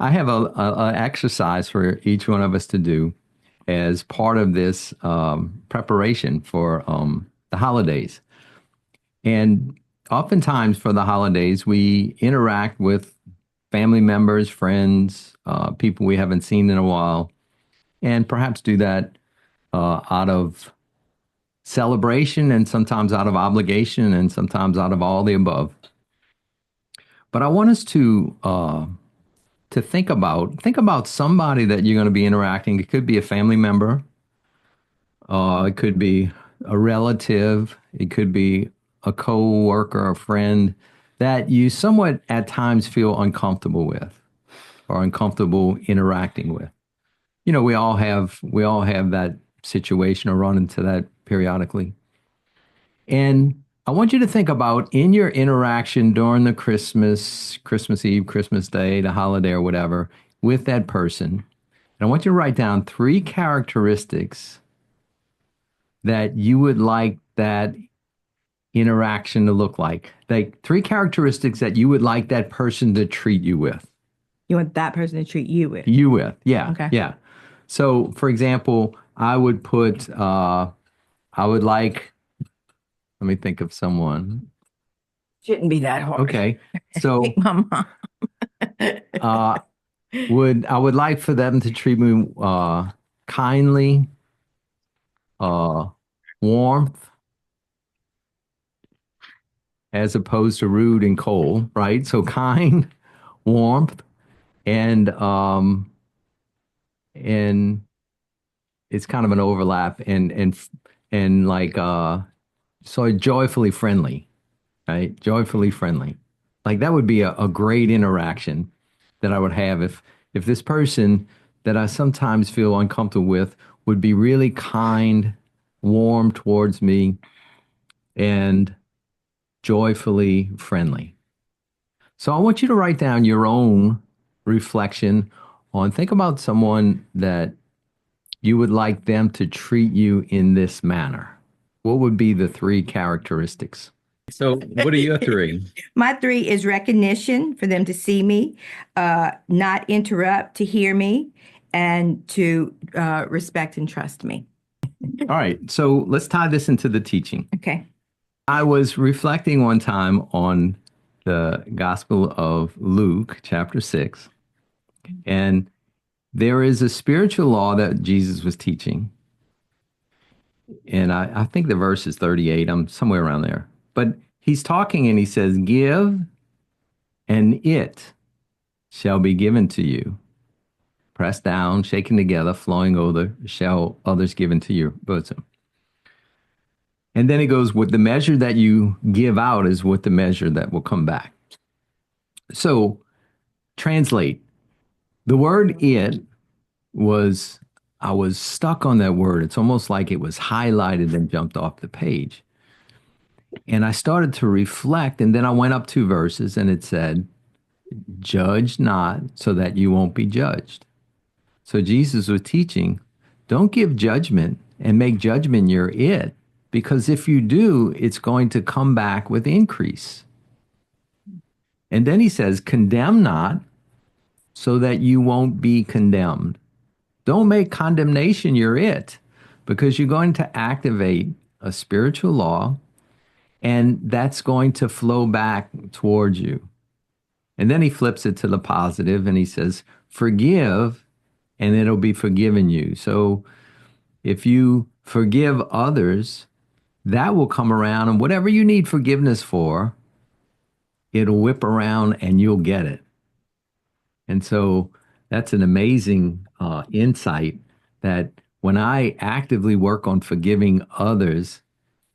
I have a exercise for each one of us to do as part of this preparation for the holidays. And oftentimes for the holidays, we interact with family members, friends, people we haven't seen in a while, and perhaps do that out of celebration and sometimes out of obligation and sometimes out of all the above. But I want us to think about somebody that you're going to be interacting. It could be a family member, it could be a relative, it could be a co-worker, a friend that you somewhat at times feel uncomfortable with or uncomfortable interacting with. We all have that situation or run into that periodically. And I want you to think about in your interaction during the Christmas Eve, Christmas Day, the holiday or whatever with that person. And I want you to write down three characteristics that you would like that interaction to look like. Like three characteristics that you would like that person to treat you with. You want that person to treat you with. You with, yeah, Okay. yeah. So, for example, I would put, I would like, let me think of someone. Shouldn't be that hard. Okay. So, Pick my mom. uh, I would like for them to treat me kindly, warmth, as opposed to rude and cold, right? So kind, warmth, and and it's kind of an overlap and like so joyfully friendly, right? Joyfully friendly. Like that would be a great interaction that I would have if this person that I sometimes feel uncomfortable with would be really kind, warm towards me, and joyfully friendly. So I want you to write down your own reflection on think about someone that you would like them to treat you in this manner. What would be the three characteristics? So, what are your three? My three is recognition for them to see me, not interrupt to hear me, and to respect and trust me. All right. So, let's tie this into the teaching. Okay. I was reflecting one time on the Gospel of Luke, chapter 6, and there is a spiritual law that Jesus was teaching. And I think the verse is 38. I'm somewhere around there. But he's talking and he says, give and it shall be given to you. Pressed down, shaken together, flowing over, shall others give into your bosom. And then he goes, with the measure that you give out is what the measure that will come back. So translate. The word it was, I was stuck on that word. It's almost like it was highlighted and jumped off the page. And I started to reflect, and then I went up two verses and it said, judge not so that you won't be judged. So Jesus was teaching, don't give judgment and make judgment your it, because if you do, it's going to come back with increase. And then he says, condemn not so that you won't be condemned. Don't make condemnation your it, because you're going to activate a spiritual law and that's going to flow back towards you. And then he flips it to the positive and he says, forgive and it'll be forgiven you. So if you forgive others, that will come around and whatever you need forgiveness for, it'll whip around and you'll get it. And so that's an amazing insight that when I actively work on forgiving others,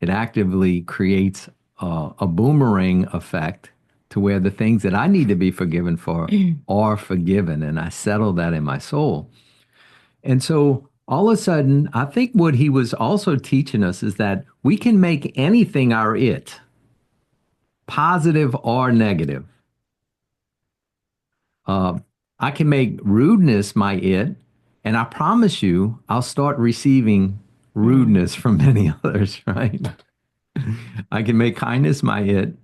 it actively creates a boomerang effect to where the things that I need to be forgiven for are forgiven. And I settle that in my soul. And so all of a sudden, I think what he was also teaching us is that we can make anything our it, positive or negative. I can make rudeness my it, and I promise you, I'll start receiving rudeness from many others, right? I can make kindness my it,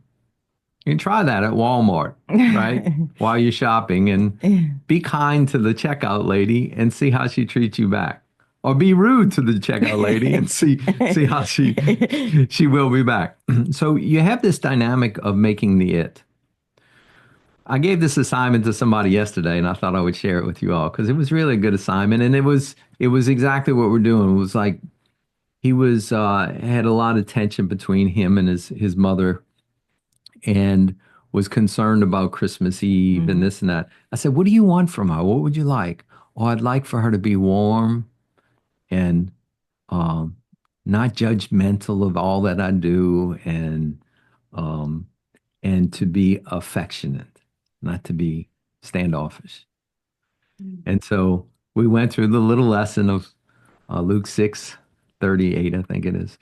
You can try that at Walmart, right? While you're shopping and be kind to the checkout lady and see how she treats you back. Or be rude to the checkout lady and see how she will be back. So you have this dynamic of making the it. I gave this assignment to somebody yesterday and I thought I would share it with you all because it was really a good assignment and it was exactly what we're doing. It was like he was had a lot of tension between him and his mother and was concerned about Christmas Eve and this and that. I said, "What do you want from her? What would you like?" "Oh, I'd like for her to be warm and um, not judgmental of all that I do, um, and to be affectionate, not to be standoffish." And so we went through the little lesson of Luke 6:38, I think it is.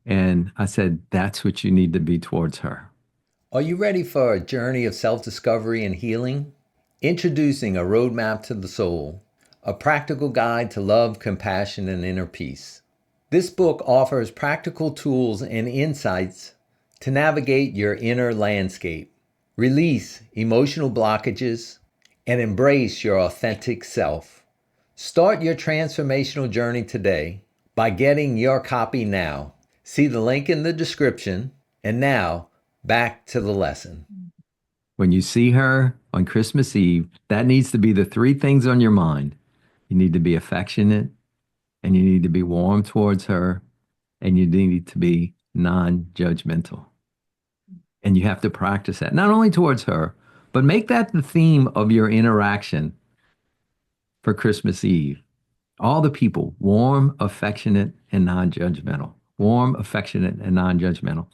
And I said, "That's what you need to be towards her." Are you ready for a journey of self discovery and healing? Introducing A Roadmap to the Soul, a practical guide to love, compassion, and inner peace. This book offers practical tools and insights to navigate your inner landscape, release emotional blockages, and embrace your authentic self. Start your transformational journey today by getting your copy now. See the link in the description. And now, back to the lesson. When you see her on Christmas Eve, that needs to be the three things on your mind. You need to be affectionate, and you need to be warm towards her, and you need to be non-judgmental. And you have to practice that, not only towards her, but make that the theme of your interaction for Christmas Eve. All the people, warm, affectionate, and non-judgmental. Warm, affectionate, and non-judgmental.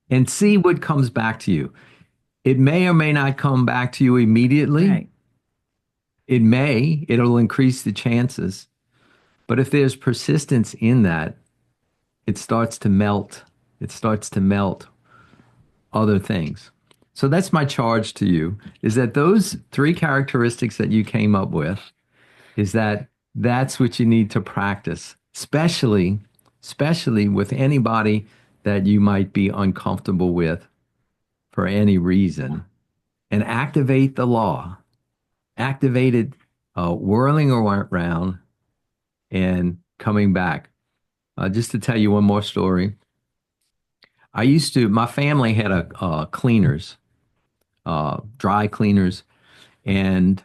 And see what comes back to you. It may or may not come back to you immediately. Right. It'll increase the chances. But if there's persistence in that, it starts to melt. It starts to melt other things. So that's my charge to you, is that those three characteristics that you came up with, is that's what you need to practice, especially with anybody that you might be uncomfortable with for any reason, and activate the law. Activate it, whirling around and coming back. Just to tell you one more story. My family had a cleaners, dry cleaners, and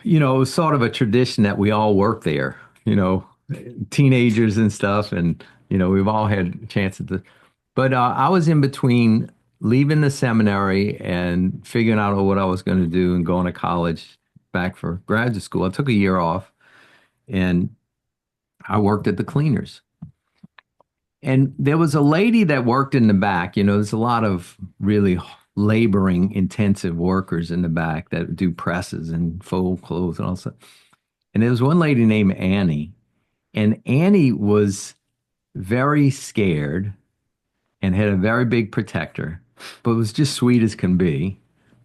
it was sort of a tradition that we all work there, teenagers and stuff, and we've all had chances to. But I was in between leaving the seminary and figuring out what I was going to do and going to college back for graduate school. I took a year off and I worked at the cleaners. And there was a lady that worked in the back. There's a lot of really laboring, intensive workers in the back that do presses and fold clothes and all that. And there was one lady named Annie. And Annie was very scared and had a very big protector, but was just sweet as can be,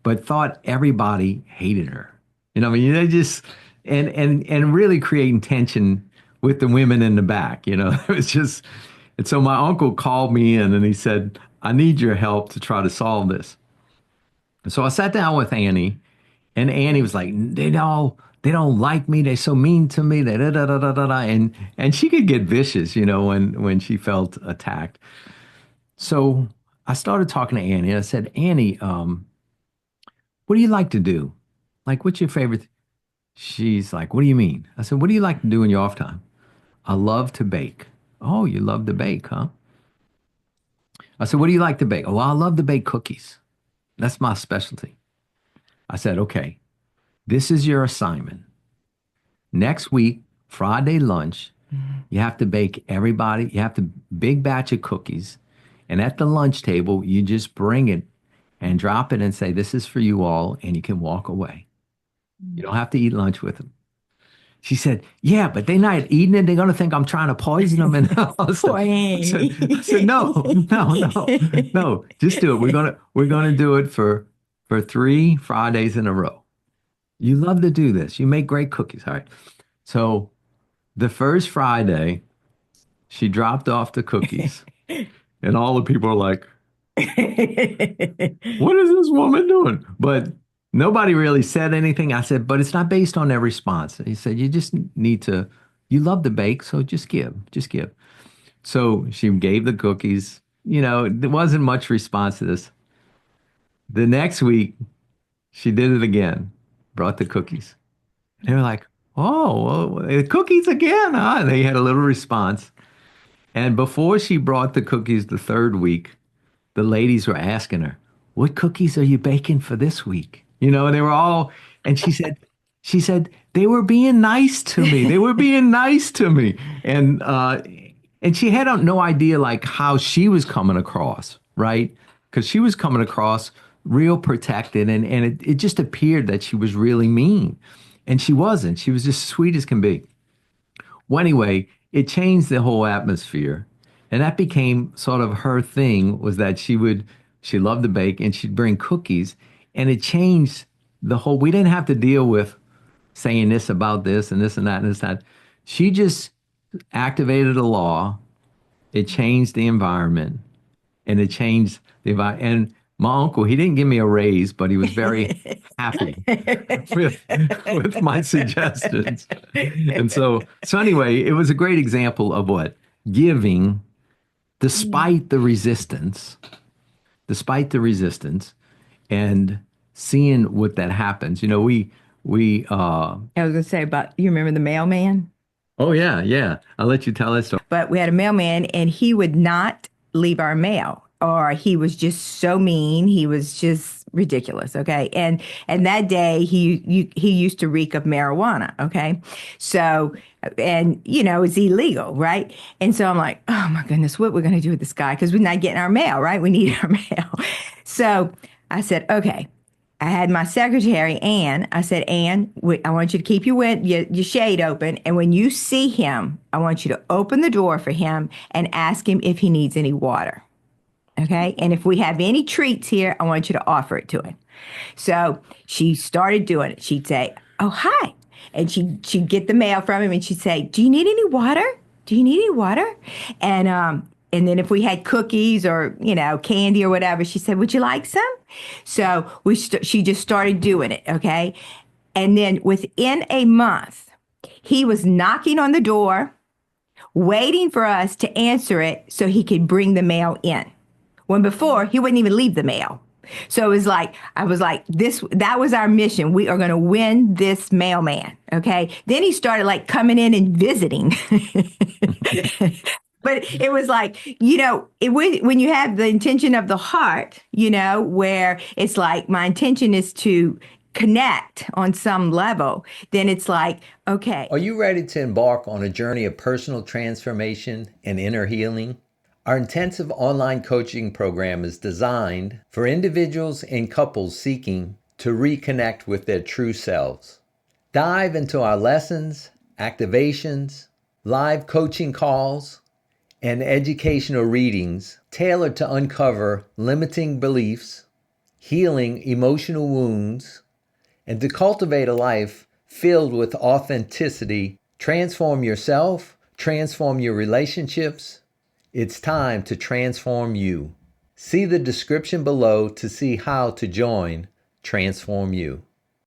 but thought everybody hated her. They just, and really creating tension with the women in the back. It was just, and so my uncle called me in and he said, "I need your help to try to solve this." And so I sat down with Annie, and Annie was like, they don't like me. They're so mean to me. They da da da da da da. And she could get vicious, when she felt attacked. So I started talking to Annie. I said, "Annie, what do you like to do? Like, what's your favorite?" She's like, "What do you mean?" I said, "What do you like to do in your off time?" "I love to bake." "Oh, you love to bake, huh?" I said, "What do you like to bake?" "Oh, I love to bake cookies. That's my specialty." I said, "Okay, this is your assignment. Next week, Friday lunch, you have to you have to big batch of cookies. And at the lunch table, you just bring it and drop it and say, 'This is for you all,' and you can walk away. You don't have to eat lunch with them." She said, "Yeah, but they're not eating it. They're going to think I'm trying to poison them." And I said, "No, no, no, no. Just do it. We're gonna do it for 3 Fridays in a row. You love to do this. You make great cookies." All right. So the first Friday, she dropped off the cookies, and all the people are like, What is this woman doing? But nobody really said anything. I said, but it's not based on their response. He said, you just need to, you love to bake, so just give, just give. So she gave the cookies. There wasn't much response to this. The next week, she did it again, brought the cookies. They were like, oh, well, cookies again, huh? They had a little response. And before she brought the cookies the third week, the ladies were asking her, what cookies are you baking for this week? And they were all, and she said, they were being nice to me. They were being nice to me. And she had no idea like how she was coming across, right? Because she was coming across real protected and it just appeared that she was really mean. And she wasn't. She was just sweet as can be. Well, anyway, it changed the whole atmosphere. And that became sort of her thing was that she loved to bake and she'd bring cookies. And it changed we didn't have to deal with saying this about this and this and that and this and that. She just activated a law. It changed the environment and it changed the environment. And my uncle, he didn't give me a raise, but he was very happy with my suggestions. And so anyway, it was a great example of what? Giving despite the resistance, and seeing what that happens. I was going to say about, you remember the mailman? Oh yeah, yeah. I'll let you tell that story. But we had a mailman and he would not leave our mail, or he was just so mean. He was just ridiculous. Okay. And that day he used to reek of marijuana. Okay. So, and it's illegal. Right. And so I'm like, oh my goodness, what we're going to do with this guy? Cause we're not getting our mail, right? We need our mail. So I said, okay. I had my secretary, Ann. I said, Ann, I want you to keep your shade open. And when you see him, I want you to open the door for him and ask him if he needs any water. Okay. And if we have any treats here, I want you to offer it to him. So she started doing it. She'd say, oh, hi. And she'd get the mail from him and she'd say, do you need any water? Do you need any water? And then if we had cookies or, candy or whatever, she said, would you like some? So she just started doing it. Okay. And then within a month, he was knocking on the door, waiting for us to answer it so he could bring the mail in. When before he wouldn't even leave the mail. So I was like, that was our mission. We are going to win this mailman. Okay. Then he started like coming in and visiting. But it was like, when you have the intention of the heart, where it's like my intention is to connect on some level, then it's like, okay. Are you ready to embark on a journey of personal transformation and inner healing? Our intensive online coaching program is designed for individuals and couples seeking to reconnect with their true selves. Dive into our lessons, activations, live coaching calls, and educational readings tailored to uncover limiting beliefs, healing emotional wounds, and to cultivate a life filled with authenticity. Transform yourself, transform your relationships. It's time to transform you. See the description below to see how to join Transform You.